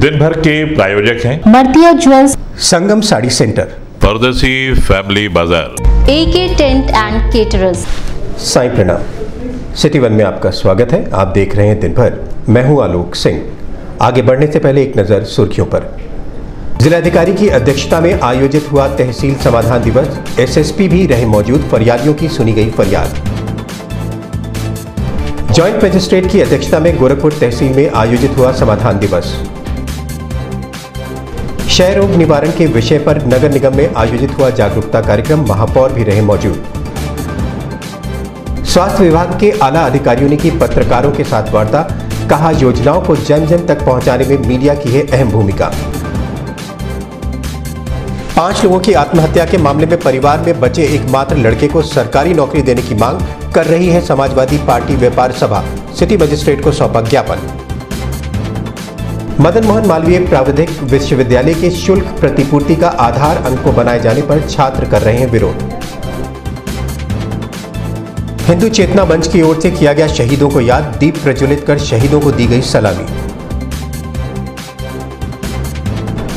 दिन भर के प्रायोजक हैं Martiya jewels, Sangam sari centre, Pardesi family Bazaar, AK tent and caterers. Sai प्रणाम। सिटी वन में आपका स्वागत है। आप देख रहे हैं दिन भर। मैं हूं आलोक सिंह। आगे बढ़ने से पहले एक नजर सुर्खियों पर। जिलाधिकारी की अध्यक्षता में आयोजित हुआ तहसील समाधान दिवस। SSP भी रहे मौजूद। फरियादियों की सुनी गई फरियाद। जॉइंट मजिस्ट्रेट की अध्यक्षता में गोरखपुर तहसील में आयोजित हुआ समाधान दिवस। क्षय रोग निवारण के विषय पर नगर निगम में आयोजित हुआ जागरूकता कार्यक्रम। महापौर भी रहे मौजूद। स्वास्थ्य विभाग के आला अधिकारियों ने की पत्रकारों के साथ वार्ता। कहा, योजनाओं को जन जन तक पहुंचाने में मीडिया की है अहम भूमिका। 5 लोगों की आत्महत्या के मामले में परिवार में बचे एकमात्र लड़के को सरकारी नौकरी देने की मांग कर रही है समाजवादी पार्टी व्यापार सभा। सिटी मजिस्ट्रेट को सौंपा ज्ञापन। मदन मोहन मालवीय प्राविधिक विश्वविद्यालय के शुल्क प्रतिपूर्ति का आधार अंक को बनाए जाने पर छात्र कर रहे हैं विरोध। हिंदू चेतना मंच की ओर से किया गया शहीदों को याद। दीप प्रज्वलित कर शहीदों को दी गई सलामी।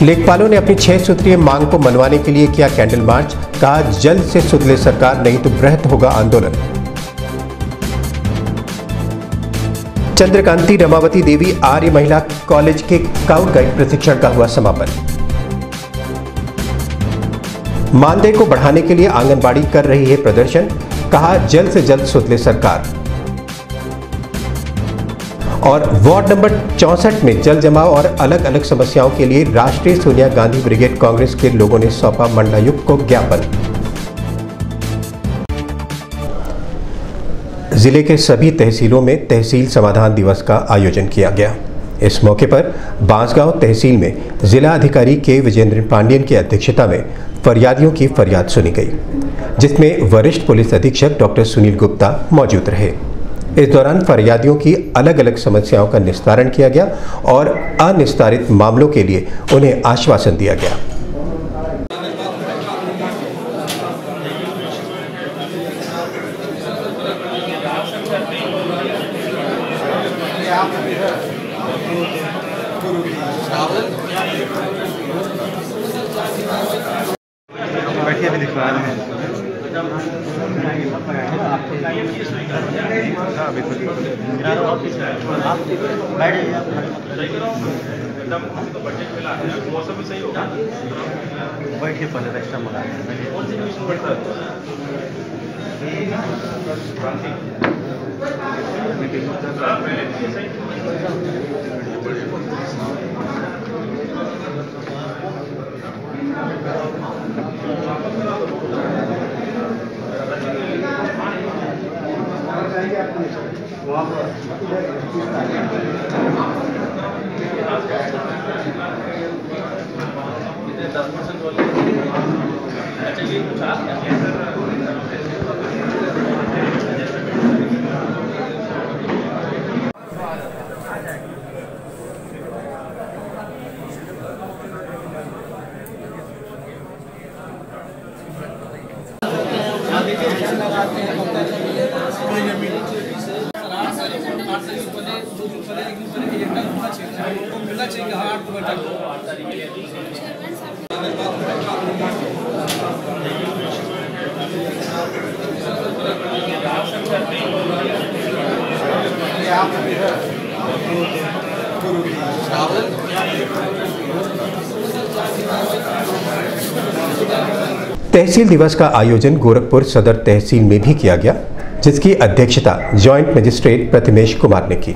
लेखपालों ने अपनी 6 सूत्रीय मांग को मनवाने के लिए किया कैंडल मार्च। कहा, जल्द से सुधले सरकार, नहीं तो बृहत होगा आंदोलन। चंद्रकांति रमावती देवी आर्य महिला कॉलेज के स्काउट गाइड प्रशिक्षण का हुआ समापन। मानदेय को बढ़ाने के लिए आंगनबाड़ी कर रही है प्रदर्शन। कहा, जल्द से जल्द सुधले सरकार। और वार्ड नंबर 64 में जल जमाव और अलग अलग समस्याओं के लिए राष्ट्रीय सोनिया गांधी ब्रिगेड कांग्रेस के लोगों ने सौंपा मंडलायुक्त को ज्ञापन। जिले के सभी तहसीलों में तहसील समाधान दिवस का आयोजन किया गया। इस मौके पर बांसगांव तहसील में जिला अधिकारी के विजेंद्र पांडियन की अध्यक्षता में फरियादियों की फरियाद सुनी गई, जिसमें वरिष्ठ पुलिस अधीक्षक डॉक्टर सुनील गुप्ता मौजूद रहे। इस दौरान फरियादियों की अलग अलग समस्याओं का निस्तारण किया गया और अनिस्तारित मामलों के लिए उन्हें आश्वासन दिया गया। मौसम भी सही होगा। बैठ के पहले एक्स्ट्रा मंगा तहसील दिवस का आयोजन गोरखपुर सदर तहसील में भी किया गया, जिसकी अध्यक्षता जॉइंट मजिस्ट्रेट प्रतिमेश कुमार ने की।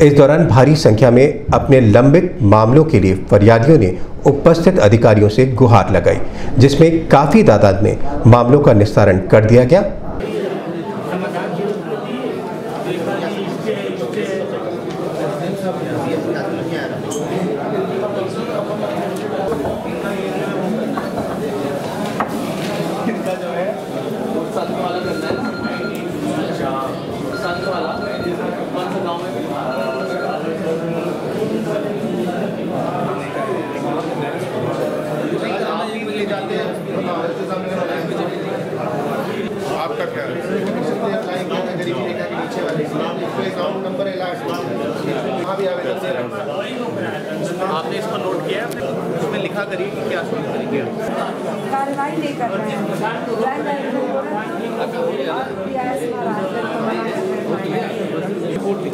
इस दौरान भारी संख्या में अपने लंबित मामलों के लिए फरियादियों ने उपस्थित अधिकारियों से गुहार लगाई, जिसमें काफी तादाद में मामलों का निस्तारण कर दिया गया। आपका क्या है? गरीबी रेखा के नीचे वाले अकाउंट नंबर है लास्ट, वहाँ भी आवेदन दे रहा हूँ। आपने इसको नोट किया है, उसमें लिखा करिए कि क्या शुरू करेंगे। कार्रवाई नहीं कर रहे हैं।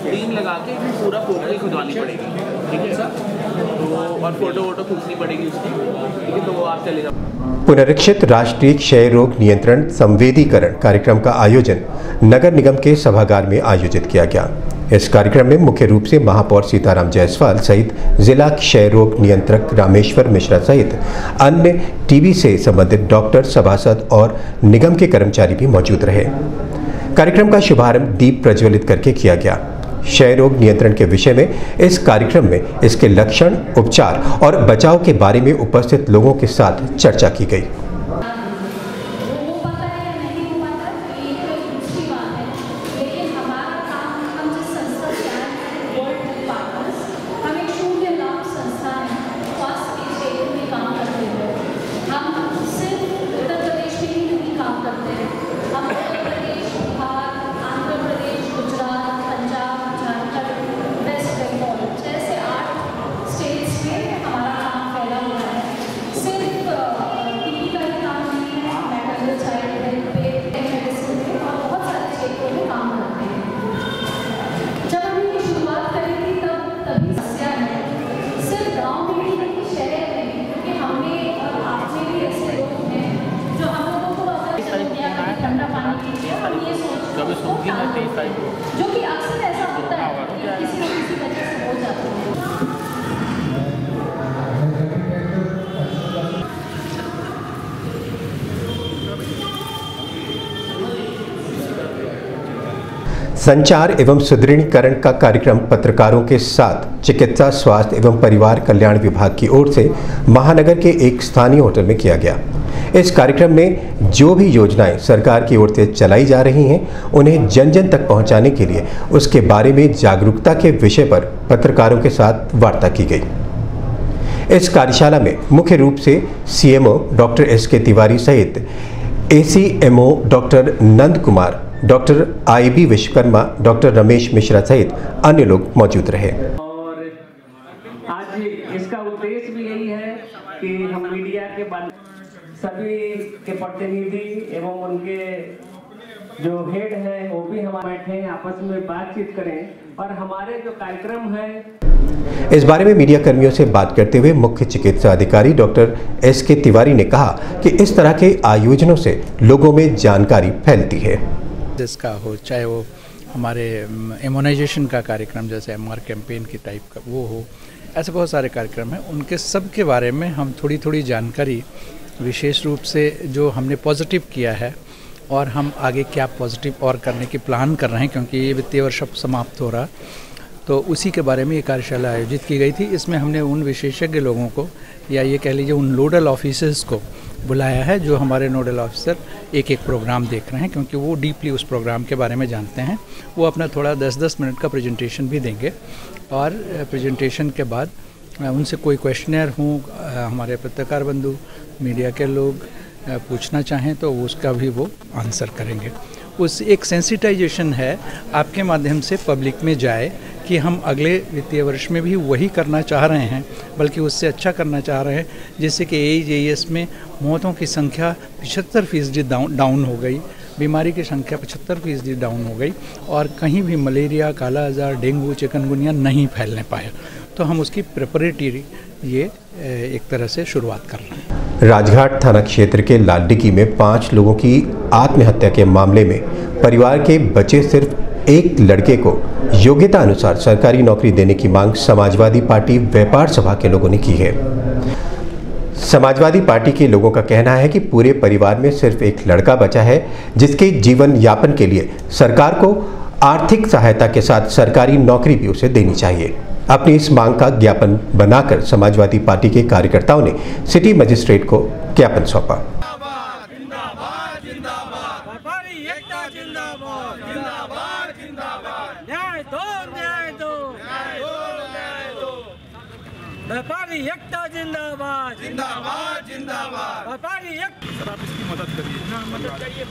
टीम लगा के पूरा पोर्टल खुदवानी पड़ेगी, ठीक है सर, तो और फोटो वोटो खींचनी पड़ेगी उसकी, ठीक है, तो वो आप चलेगा। पुनरीक्षित राष्ट्रीय क्षय रोग नियंत्रण संवेदीकरण कार्यक्रम का आयोजन नगर निगम के सभागार में आयोजित किया गया। इस कार्यक्रम में मुख्य रूप से महापौर सीताराम जायसवाल सहित जिला क्षय रोग नियंत्रक रामेश्वर मिश्रा सहित अन्य टीबी से संबंधित डॉक्टर, सभासद और निगम के कर्मचारी भी मौजूद रहे। कार्यक्रम का शुभारंभ दीप प्रज्वलित करके किया गया। क्षय रोग नियंत्रण के विषय में इस कार्यक्रम में इसके लक्षण, उपचार और बचाव के बारे में उपस्थित लोगों के साथ चर्चा की गई। जो कि अक्सर ऐसा होता है कि किसी न किसी वजह से हो जाता है। संचार एवं सुदृढ़ीकरण का कार्यक्रम पत्रकारों के साथ चिकित्सा, स्वास्थ्य एवं परिवार कल्याण विभाग की ओर से महानगर के एक स्थानीय होटल में किया गया। इस कार्यक्रम में जो भी योजनाएं सरकार की ओर से चलाई जा रही हैं, उन्हें जन जन तक पहुंचाने के लिए उसके बारे में जागरूकता के विषय पर पत्रकारों के साथ वार्ता की गई। इस कार्यशाला में मुख्य रूप से सीएमओ डॉक्टर एस.के. तिवारी सहित ACMO doctor Nand Kumar, doctor IB Vishwakarma, doctor Ramesh Mishra सहित अन्य लोग मौजूद रहे। और आज इसका उद्देश्य भी यही है कि हम मीडिया के बाद सभी के प्रतिनिधि एवं उनके जो हेड हैं वो भी हमारे बैठे आपस में बातचीत करें और हमारे जो कार्यक्रम है। इस बारे में मीडिया कर्मियों से बात करते हुए मुख्य चिकित्सा अधिकारी डॉक्टर एस.के. तिवारी ने कहा कि इस तरह के आयोजनों से लोगों में जानकारी फैलती है। जिसका हो, चाहे वो हमारे इम्यूनाइजेशन का कार्यक्रम जैसे एमआर कैंपेन की टाइप का वो हो, ऐसे बहुत सारे कार्यक्रम हैं, उनके सब के बारे में हम थोड़ी थोड़ी जानकारी, विशेष रूप से जो हमने पॉजिटिव किया है और हम आगे क्या पॉजिटिव और करने की प्लान कर रहे हैं, क्योंकि ये वित्तीय वर्ष अब समाप्त हो रहा, तो उसी के बारे में ये कार्यशाला आयोजित की गई थी। इसमें हमने उन विशेषज्ञ लोगों को या ये कह लीजिए उन नोडल ऑफिसर्स को बुलाया है जो हमारे नोडल ऑफिसर एक एक प्रोग्राम देख रहे हैं, क्योंकि वो डीपली उस प्रोग्राम के बारे में जानते हैं। वो अपना थोड़ा 10-10 मिनट का प्रेजेंटेशन भी देंगे और प्रेजेंटेशन के बाद उनसे कोई क्वेश्चनर हों, हमारे पत्रकार बंधु, मीडिया के लोग पूछना चाहें तो उसका भी वो आंसर करेंगे। उस एक सेंसिटाइजेशन है आपके माध्यम से पब्लिक में जाए कि हम अगले वित्तीय वर्ष में भी वही करना चाह रहे हैं, बल्कि उससे अच्छा करना चाह रहे हैं, जिससे कि AEJS में मौतों की संख्या 75% डाउन हो गई, बीमारी की संख्या 75% डाउन हो गई और कहीं भी मलेरिया, काला आजार, डेंगू, चिकनगुनिया नहीं फैलने पाया। तो हम उसकी प्रिपरेटरी ये एक तरह से शुरुआत कर रहे हैं। राजघाट थाना क्षेत्र के लालडिगी में 5 लोगों की आत्महत्या के मामले में परिवार के बचे सिर्फ एक लड़के को योग्यता अनुसार सरकारी नौकरी देने की मांग समाजवादी पार्टी व्यापार सभा के लोगों ने की है। समाजवादी पार्टी के लोगों का कहना है कि पूरे परिवार में सिर्फ एक लड़का बचा है, जिसके जीवन यापन के लिए सरकार को आर्थिक सहायता के साथ सरकारी नौकरी भी उसे देनी चाहिए। अपनी इस मांग का ज्ञापन बनाकर समाजवादी पार्टी के कार्यकर्ताओं ने सिटी मजिस्ट्रेट को ज्ञापन सौंपा। व्यापारी एकता जिंदाबाद, जिंदाबाद, जिंदाबाद। व्यापारी एकता। सर आप इसकी मदद करिए। मदद करिए।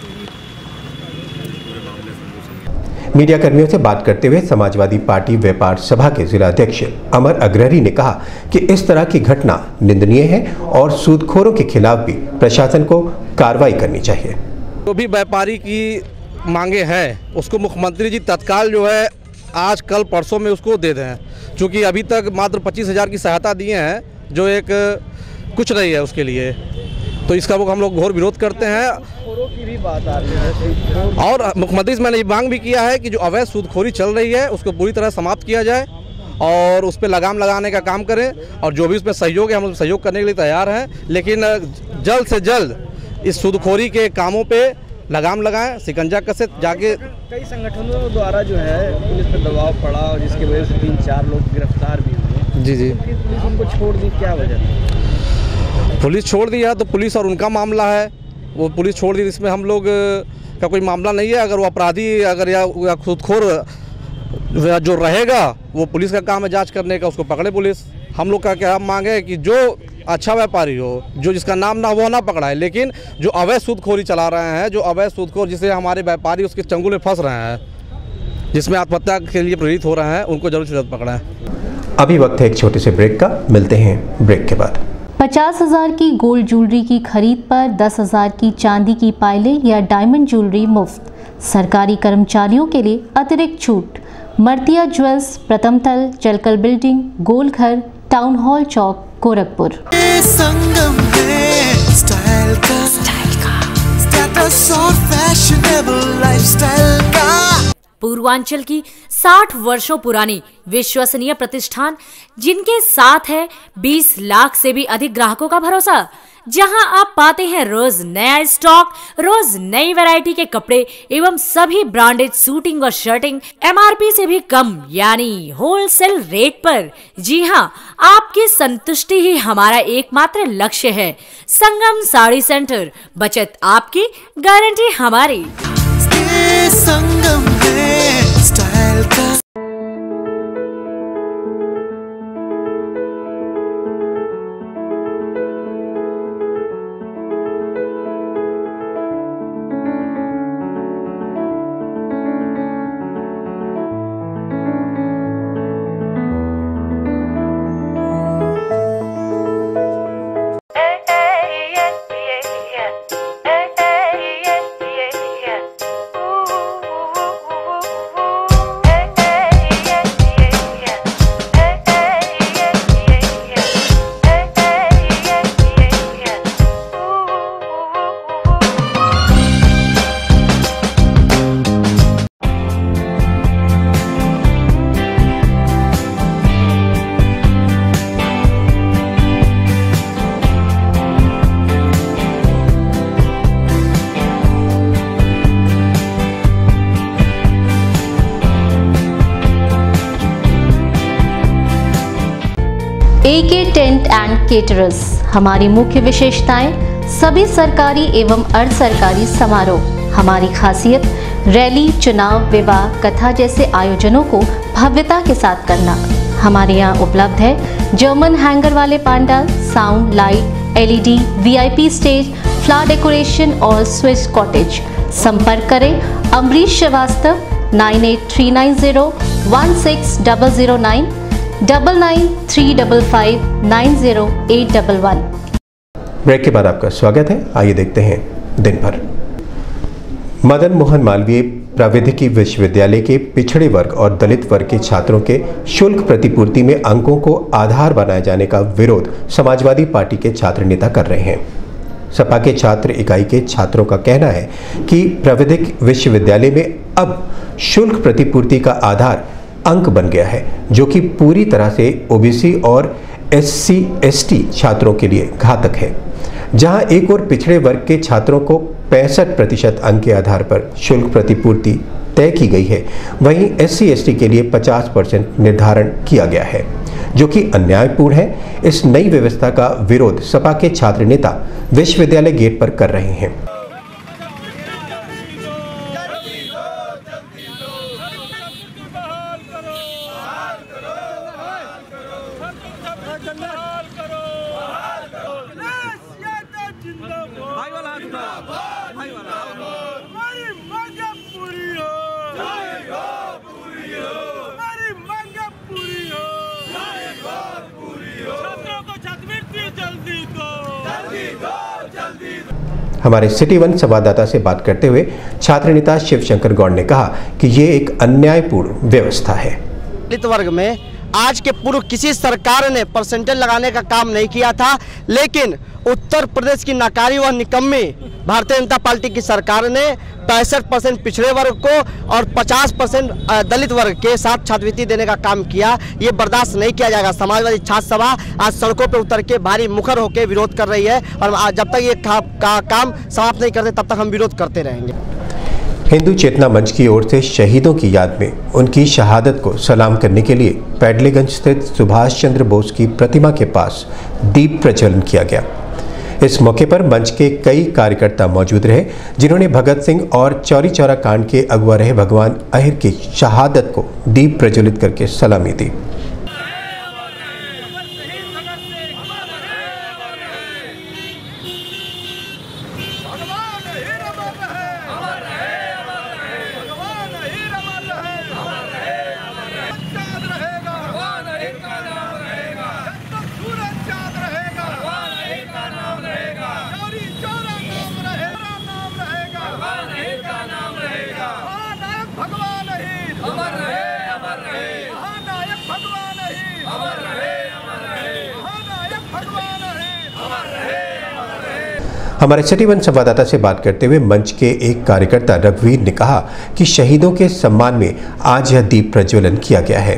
मीडिया कर्मियों से बात करते हुए समाजवादी पार्टी व्यापार सभा के जिला अध्यक्ष अमर अग्रहरी ने कहा कि इस तरह की घटना निंदनीय है और सूदखोरों के खिलाफ भी प्रशासन को कार्रवाई करनी चाहिए। जो भी व्यापारी की मांगे हैं उसको मुख्यमंत्री जी तत्काल जो है आज कल परसों में उसको दे दें, क्योंकि अभी तक मात्र 25,000 की सहायता दिए हैं जो एक कुछ नहीं है उसके लिए, तो इसका हम लोग घोर विरोध करते हैं। की भी बात आ रही है और मुख्यमंत्री से मैंने मांग भी किया है कि जो अवैध सूदखोरी चल रही है उसको पूरी तरह समाप्त किया जाए और उस पर लगाम लगाने का काम करें, और जो भी उसमें सहयोग है हम सहयोग करने के लिए तैयार हैं, लेकिन जल्द से जल्द इस सूदखोरी के कामों पे लगाम लगाएं, शिकंजा कसे। जाके कई संगठनों द्वारा जो है पुलिस पर दबाव पड़ा और जिसकी वजह से 3-4 लोग गिरफ्तार भी हुए। जी पुलिस उनको छोड़ दी, क्या वजह? पुलिस छोड़ दी है तो पुलिस और उनका मामला है, वो पुलिस छोड़ दी, इसमें हम लोग का कोई मामला नहीं है। अगर वो अपराधी अगर या खुदखोर जो रहेगा वो पुलिस का काम है जांच करने का, उसको पकड़े पुलिस। हम लोग का क्या मांग है कि जो अच्छा व्यापारी हो, जो जिसका नाम ना वो ना पकड़ा है, लेकिन जो अवैध सूदखोरी चला रहे हैं, जो अवैध सूदखोर जिसे हमारे व्यापारी उसके चंगुल में फंस रहे हैं, जिसमें आत्महत्या के लिए प्रेरित हो रहे हैं, उनको जरूर से जरूर पकड़ें। अभी वक्त है एक छोटे से ब्रेक का, मिलते हैं ब्रेक के बाद। 50,000 की गोल्ड ज्वेलरी की खरीद पर 10,000 की चांदी की पायलें या डायमंड ज्वेलरी मुफ्त। सरकारी कर्मचारियों के लिए अतिरिक्त छूट। मर्तिया ज्वेल्स, प्रथम तल, जलकल बिल्डिंग, गोलघर, टाउन हॉल चौक, गोरखपुर। संगम है स्टाइल का स्टेटस और फैशनेबल लाइफस्टाइल का। पूर्वांचल की 60 वर्षों पुरानी विश्वसनीय प्रतिष्ठान, जिनके साथ है 20 लाख से भी अधिक ग्राहकों का भरोसा, जहां आप पाते हैं रोज नया स्टॉक, रोज नई वैरायटी के कपड़े एवं सभी ब्रांडेड सूटिंग और शर्टिंग MRP से भी कम यानी होलसेल रेट पर। जी हां, आपकी संतुष्टि ही हमारा एकमात्र लक्ष्य है। संगम साड़ी सेंटर, बचत आपकी, गारंटी हमारी। संगम है स्टाइल का। AK tent and caterers. हमारी मुख्य विशेषताएं: सभी सरकारी एवं अर्ध सरकारी समारोह। हमारी खासियत: रैली, चुनाव, विवाह, कथा जैसे आयोजनों को भव्यता के साथ करना। हमारे यहाँ उपलब्ध है जर्मन हैंगर वाले pandal, sound, light, LED, VIP stage, flower decoration और स्विस कॉटेज। संपर्क करें अमरीश श्रीवास्तव 9839016009 9935590811। ब्रेक के बाद आपका स्वागत है। आइए देखते हैं दिन भर। मदन मोहन मालवीय प्राविधिकी विश्वविद्यालय के पिछड़े वर्ग और दलित वर्ग के छात्रों के शुल्क प्रतिपूर्ति में अंकों को आधार बनाए जाने का विरोध समाजवादी पार्टी के छात्र नेता कर रहे हैं। सपा के छात्र इकाई के छात्रों का कहना है कि प्राविधिक विश्वविद्यालय में अब शुल्क प्रतिपूर्ति का आधार अंक बन गया है, जो कि पूरी तरह से OBC और SC/ST छात्रों के लिए घातक है। जहां एक और पिछड़े वर्ग के छात्रों को 65% अंक के आधार पर शुल्क प्रतिपूर्ति तय की गई है, वहीं SC/ST के लिए 50% निर्धारण किया गया है, जो कि अन्यायपूर्ण है। इस नई व्यवस्था का विरोध सपा के छात्र नेता विश्वविद्यालय गेट पर कर रहे हैं। हमारी मांगे पूरी हो। हमारे सिटी वन संवाददाता से बात करते हुए छात्र नेता शिवशंकर गौड़ ने कहा कि ये एक अन्यायपूर्ण व्यवस्था है। दलित वर्ग में आज के पूर्व किसी सरकार ने परसेंटेज लगाने का काम नहीं किया था, लेकिन उत्तर प्रदेश की नाकारी व निकम्मी भारतीय जनता पार्टी की सरकार ने 65% पिछड़े वर्ग को और 50% दलित वर्ग के साथ छात्रवृत्ति देने का काम किया। ये बर्दाश्त नहीं किया जाएगा। समाजवादी छात्र सभा आज सड़कों पर उतर के भारी मुखर होकर विरोध कर रही है और जब तक ये काम समाप्त नहीं करते तब तक हम विरोध करते रहेंगे। हिंदू चेतना मंच की ओर से शहीदों की याद में उनकी शहादत को सलाम करने के लिए पैडलीगंज स्थित सुभाष चंद्र बोस की प्रतिमा के पास दीप प्रज्वलन किया गया। इस मौके पर मंच के कई कार्यकर्ता मौजूद रहे, जिन्होंने भगत सिंह और चौरी चौरा कांड के अगुआ रहे भगवान अहिर की शहादत को दीप प्रज्वलित करके सलामी दी। हमारे सिटी वन संवाददाता से बात करते हुए मंच के एक कार्यकर्ता रघुवीर ने कहा कि शहीदों के सम्मान में आज यह दीप प्रज्वलन किया गया है,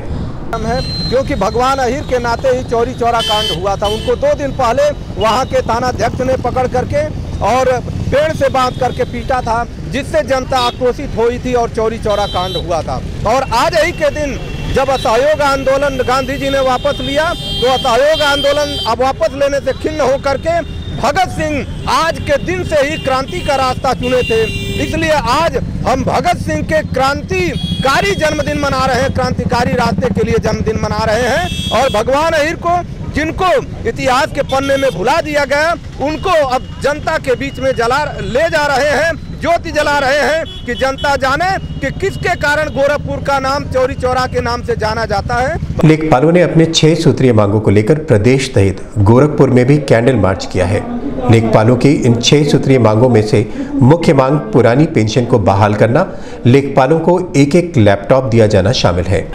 क्योंकि भगवान अहिर के नाते ही चौरी चौरा कांड हुआ था। उनको 2 दिन पहले वहां के थानाध्यक्ष ने पकड़ करके और पेड़ से बांध करके पीटा था, जिससे जनता आक्रोशित हुई थी और चौरी चौरा कांड हुआ था। और आज ही के दिन जब असहयोग आंदोलन गांधी जी ने वापस लिया, तो असहयोग आंदोलन अब वापस लेने से खिन्न होकर के भगत सिंह आज के दिन से ही क्रांति का रास्ता चुने थे। इसलिए आज हम भगत सिंह के क्रांतिकारी जन्मदिन मना रहे हैं, क्रांतिकारी रास्ते के लिए जन्मदिन मना रहे हैं। और भगवान अहिर को, जिनको इतिहास के पन्ने में भुला दिया गया, उनको अब जनता के बीच में ले जा रहे हैं, ज्योति जला रहे हैं कि जनता जाने कि किसके कारण गोरखपुर का नाम चौरी चौरा के नाम से जाना जाता है। लेखपालों ने अपने 6 सूत्रीय मांगों को लेकर प्रदेश सहित गोरखपुर में भी कैंडल मार्च किया है। लेखपालों की इन 6 सूत्रीय मांगों में से मुख्य मांग पुरानी पेंशन को बहाल करना, लेखपालों को 1-1 लैपटॉप दिया जाना शामिल है।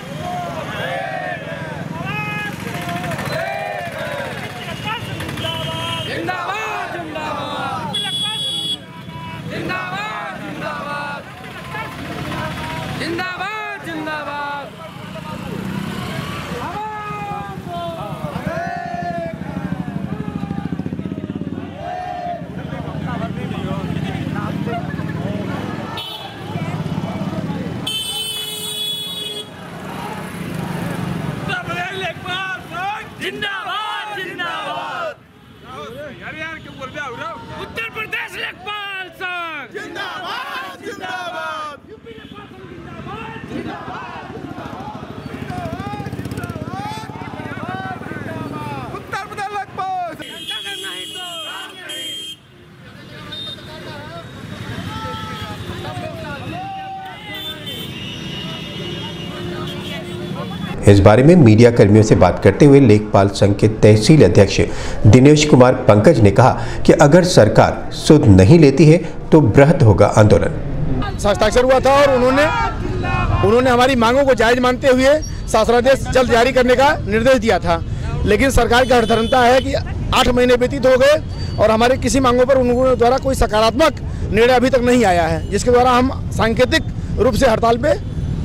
उत्तर प्रदेश लेखपाल संघ जिंदाबाद जिंदाबाद, यूपी लेखपाल संघ जिंदाबाद जिंदाबाद, उत्तर प्रदेश लेखपाल नहीं तो इस बारे में मीडिया कर्मियों से बात करते हुए लेखपाल संघ के तहसील अध्यक्ष दिनेश कुमार पंकज ने कहा कि अगर सरकार सुध नहीं लेती है तो बृहद होगा आंदोलन। हस्ताक्षर हुआ था और उन्होंने हमारी मांगों को जायज मानते हुए शासनादेश जल्द जारी करने का निर्देश दिया था, लेकिन सरकार की हठधर्मिता है कि 8 महीने व्यतीत हो गए और हमारे किसी मांगों पर उनके द्वारा कोई सकारात्मक निर्णय अभी तक नहीं आया है, जिसके द्वारा हम सांकेतिक रूप से हड़ताल पे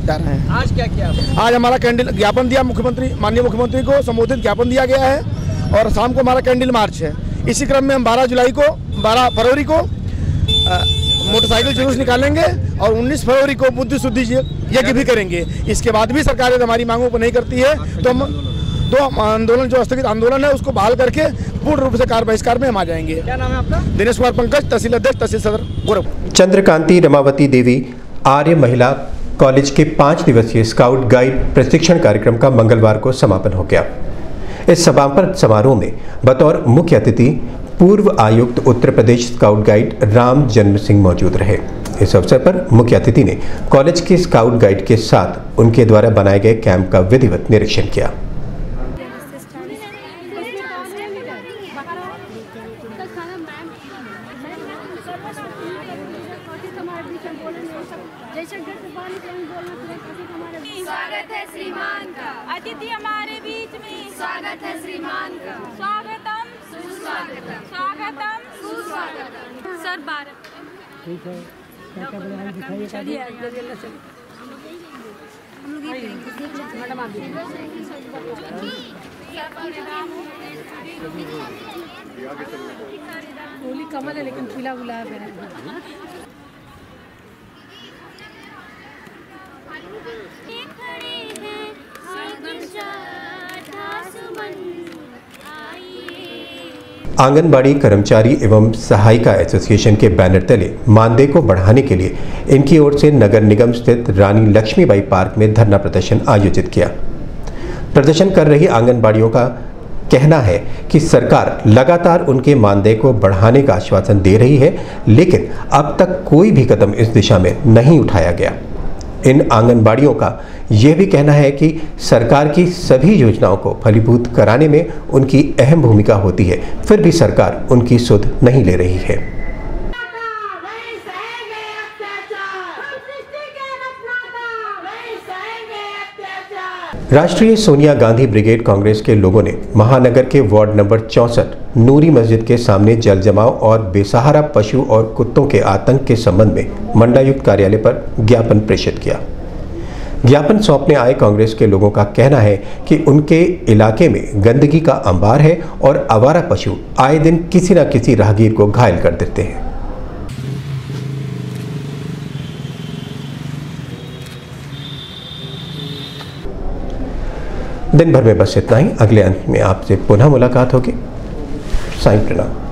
जा रहे हैं। आज क्या किया? आज हमारा कैंडल ज्ञापन दिया, माननीय मुख्यमंत्री को संबोधित ज्ञापन दिया गया है और शाम को हमारा कैंडल मार्च है। इसी क्रम में हम 12 फरवरी को मोटरसाइकिल जुलूस निकालेंगे और 19 फरवरी को बुद्धि शुद्धि यज्ञ भी करेंगे। इसके बाद भी सरकार यदि हमारी मांगों को नहीं करती है तो हम 2 आंदोलन जो स्थगित आंदोलन है उसको बहाल करके पूर्ण रूप से कार्य बहिष्कार में हम आ जाएंगे। क्या नाम है आपका? दिनेश कुमार पंकज, तहसील अध्यक्ष, तहसील सदर गोरखपुर। चंद्रकांति रमावती देवी आर्य महिला कॉलेज के 5 दिवसीय स्काउट गाइड प्रशिक्षण कार्यक्रम का मंगलवार को समापन हो गया। इस समापन समारोह में बतौर मुख्य अतिथि पूर्व आयुक्त उत्तर प्रदेश स्काउट गाइड राम जन्म सिंह मौजूद रहे। इस अवसर पर मुख्य अतिथि ने कॉलेज के स्काउट गाइड के साथ उनके द्वारा बनाए गए कैंप का विधिवत निरीक्षण किया। अतिथि हमारे बीच में स्वागत है श्रीमान का। स्वागतम सुस्वागतम, स्वागतम सुस्वागतम। सर 12 ठीक है, क्या बोले दिखाइए। चलिए जल्दी से हम लोग मैडम आप होली कमल है लेकिन पीला गुलाब है। आंगनबाड़ी कर्मचारी एवं सहायिका एसोसिएशन के बैनर तले मानदेय को बढ़ाने के लिए इनकी ओर से नगर निगम स्थित रानी लक्ष्मीबाई पार्क में धरना प्रदर्शन आयोजित किया। प्रदर्शन कर रही आंगनबाड़ियों का कहना है कि सरकार लगातार उनके मानदेय को बढ़ाने का आश्वासन दे रही है, लेकिन अब तक कोई भी कदम इस दिशा में नहीं उठाया गया। इन आंगनबाड़ियों का यह भी कहना है कि सरकार की सभी योजनाओं को फलीभूत कराने में उनकी अहम भूमिका होती है, फिर भी सरकार उनकी सुध नहीं ले रही है। राष्ट्रीय सोनिया गांधी ब्रिगेड कांग्रेस के लोगों ने महानगर के वार्ड नंबर 64 नूरी मस्जिद के सामने जल जमाव और बेसहारा पशु और कुत्तों के आतंक के संबंध में मंडलायुक्त कार्यालय पर ज्ञापन प्रेषित किया। ज्ञापन सौंपने आए कांग्रेस के लोगों का कहना है कि उनके इलाके में गंदगी का अंबार है और आवारा पशु आए दिन किसी न किसी राहगीर को घायल कर देते हैं। दिन भर में बस इतना ही। अगले अंक में आपसे पुनः मुलाकात होगी। साईं प्रणाम।